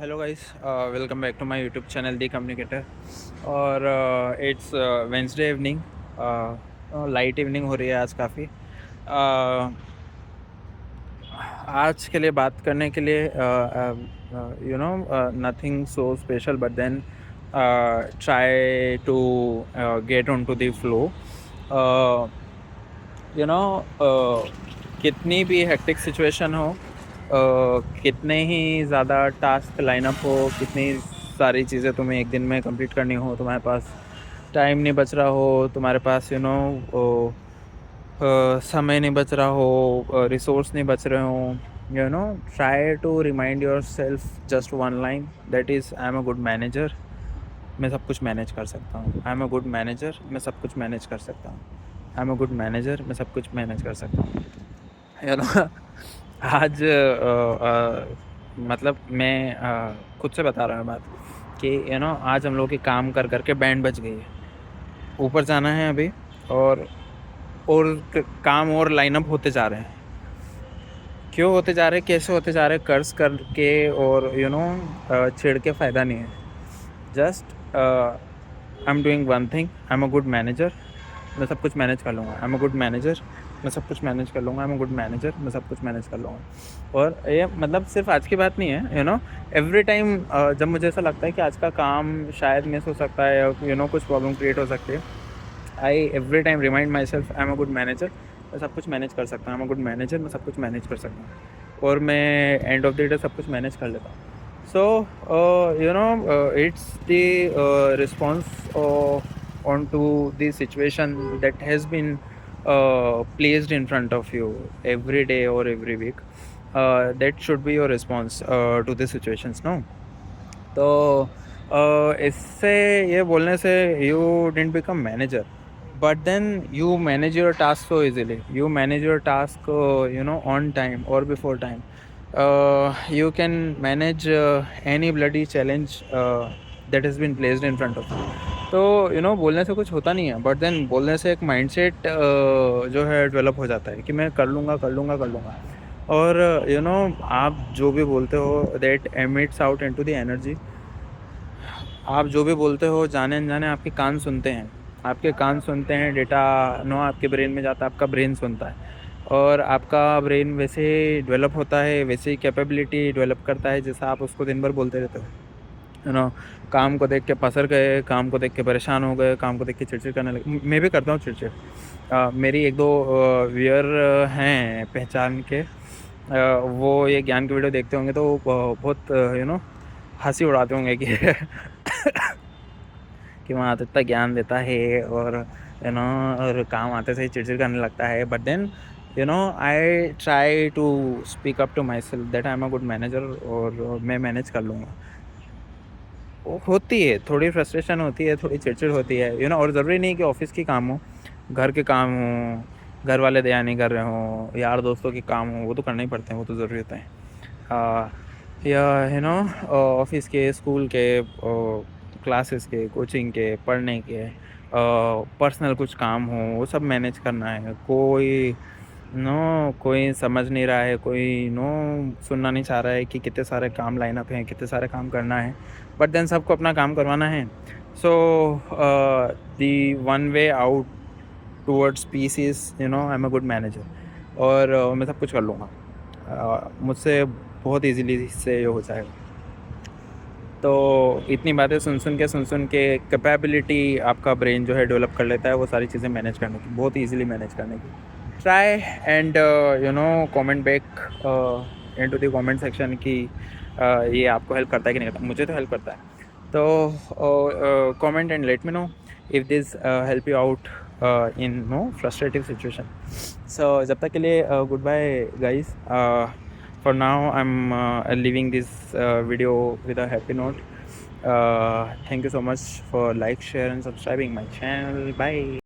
Hello guys, welcome back to my YouTube channel the communicator. और it's Wednesday evening, light evening हो रही है आज काफ़ी। आज के लिए बात करने के लिए nothing so special, but then try to get on to the flow. You know कितनी भी हेक्टिक सिचुएशन हो, कितने ही ज़्यादा टास्क लाइनअप हो, कितनी सारी चीज़ें तुम्हें एक दिन में कंप्लीट करनी हो, तुम्हारे पास टाइम नहीं बच रहा हो, तुम्हारे पास समय नहीं बच रहा हो, रिसोर्स नहीं बच रहे हो, try to remind yourself just one line, that is I am a good manager. मैं सब कुछ मैनेज कर सकता हूँ। I am a good manager, मैं सब कुछ मैनेज कर सकता हूँ। I am a good manager, मैं सब कुछ मैनेज कर सकता हूँ। आज मतलब मैं खुद से बता रहा हूँ बात कि आज हम लोग के काम कर करके बैंड बज गई है। ऊपर जाना है अभी, और काम और लाइनअप होते जा रहे हैं। क्यों होते जा रहे हैं, कैसे होते जा रहे हैं? कर्ज करके और छेड़ के फ़ायदा नहीं है। Just I am doing one thing, I am a good manager, मैं सब कुछ मैनेज कर लूँगा। आई एम अ गुड मैनेजर, मैं सब कुछ मैनेज कर लूँगा। आई एम अ गुड मैनेजर, मैं सब कुछ मैनेज कर लूँगा। और ये मतलब सिर्फ आज की बात नहीं है, एवरी टाइम जब मुझे ऐसा लगता है कि आज का काम शायद मिस हो सकता है, या कुछ प्रॉब्लम क्रिएट हो सकती है, I every time remind myself, I am a good manager, मैं सब कुछ मैनेज कर सकता हूँ। I am a good manager, मैं सब कुछ मैनेज कर सकता हूँ। और मैं एंड ऑफ द डे सब कुछ मैनेज कर लेता हूँ। So, it's the response onto the situation that has been placed in front of you every day or every week. That should be your response to the situations, no? तो इससे ये बोलने से you didn't become manager, but then you manage your task so easily. You manage your task, on time or before time. You can manage any bloody challenge that has been placed in front of you. तो बोलने से कुछ होता नहीं है, but then बोलने से एक माइंडसेट जो है डेवलप हो जाता है कि मैं कर लूँगा, कर लूँगा, कर लूँगा। और आप जो भी बोलते हो, that emits out into the energy. आप जो भी बोलते हो, जाने अनजाने आपके कान सुनते हैं। आपके कान सुनते हैं, डेटा आपके ब्रेन में जाता है, आपका ब्रेन सुनता है। और आपका ब्रेन वैसे डेवलप होता है, वैसे ही कैपेबिलिटी डेवलप करता है जैसा आप उसको दिन भर बोलते रहते हो। काम को देख के पसर गए, काम को देख के परेशान हो गए, काम को देख के चिड़चिड़ करने लगे। मैं भी करता हूँ चिड़चिड़। मेरी 1-2 व्यूअर हैं पहचान के, वो ये ज्ञान की वीडियो देखते होंगे तो बहुत हँसी उड़ाते होंगे कि कि वहाँ तो इतना ज्ञान देता है, और और काम आते से ही चिड़चिड़ करने लगता है। But then I try to speak up to myself that I am a good manager, और मैं मैनेज कर लूँगा। होती है, थोड़ी फ्रस्ट्रेशन होती है, थोड़ी चिड़चिड़ होती है, और ज़रूरी नहीं कि ऑफिस की काम हो, घर के काम हो, घर वाले दया नहीं कर रहे हों, यार दोस्तों के काम हो, वो तो करना ही पड़ते हैं, वो तो ज़रूरी होते हैं। या ऑफिस के, स्कूल के, क्लासेस के, कोचिंग के, पढ़ने के, पर्सनल कुछ काम हो, वो सब मैनेज करना है। कोई समझ नहीं रहा है, कोई सुनना नहीं चाह रहा है कि कितने सारे काम लाइनअप हैं, कितने सारे काम करना है, बट देन सबको अपना काम करवाना है। So the one way out towards peace is I am a good manager, और मैं सब कुछ कर लूँगा। मुझसे बहुत ईज़िली से ये हो जाएगा। तो इतनी बातें सुन के कैपेबिलिटी आपका ब्रेन जो है डेवलप कर लेता है, वो सारी चीज़ें मैनेज करने की, बहुत ईज़िली मैनेज करने की। Try and comment back into the comment section कि ये आपको हेल्प करता है कि नहीं करता। मुझे तो हेल्प करता है। तो comment and let me know if this help you out in frustrative situation. So जब तक के लिए good bye guys. For now, I'm leaving this video with a happy note. Thank you so much for like, share and subscribing my channel. Bye.